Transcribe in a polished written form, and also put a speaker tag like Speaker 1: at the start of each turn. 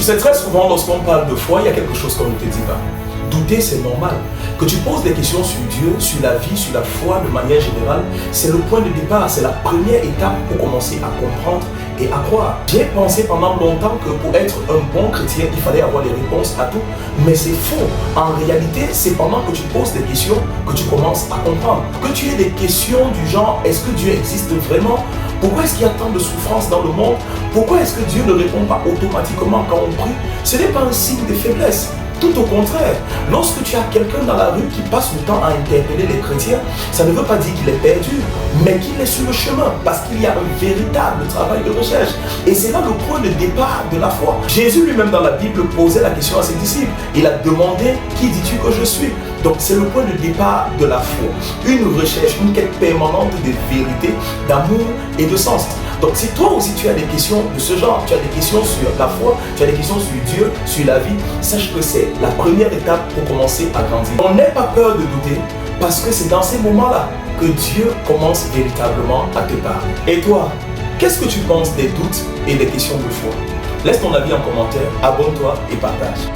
Speaker 1: Tu sais, très souvent, lorsqu'on parle de foi, il y a quelque chose qu'on ne te dit pas. Douter, c'est normal. Que tu poses des questions sur Dieu, sur la vie, sur la foi de manière générale, c'est le point de départ, c'est la première étape pour commencer à comprendre et à croire. J'ai pensé pendant longtemps que pour être un bon chrétien, il fallait avoir les réponses à tout, mais c'est faux. En réalité, c'est pendant que tu poses des questions que tu commences à comprendre. Que tu aies des questions du genre, est-ce que Dieu existe vraiment? Pourquoi est-ce qu'il y a tant de souffrance dans le monde? Pourquoi est-ce que Dieu ne répond pas automatiquement quand on prie? Ce n'est pas un signe de faiblesse. Tout au contraire, lorsque tu as quelqu'un dans la rue qui passe le temps à interpeller les chrétiens, ça ne veut pas dire qu'il est perdu, mais qu'il est sur le chemin, parce qu'il y a un véritable travail de recherche. Et c'est là le point de départ de la foi. Jésus lui-même dans la Bible posait la question à ses disciples. Il a demandé, qui dis-tu que je suis? Donc c'est le point de départ de la foi. Une recherche, une quête permanente de vérité, d'amour et de sens. Donc si toi aussi tu as des questions de ce genre, tu as des questions sur la foi, tu as des questions sur Dieu, sur la vie, sache que c'est la première étape pour commencer à grandir. On n'ait pas peur de douter, parce que c'est dans ces moments-là que Dieu commence véritablement à te parler. Et toi, qu'est-ce que tu penses des doutes et des questions de foi? Laisse ton avis en commentaire, abonne-toi et partage.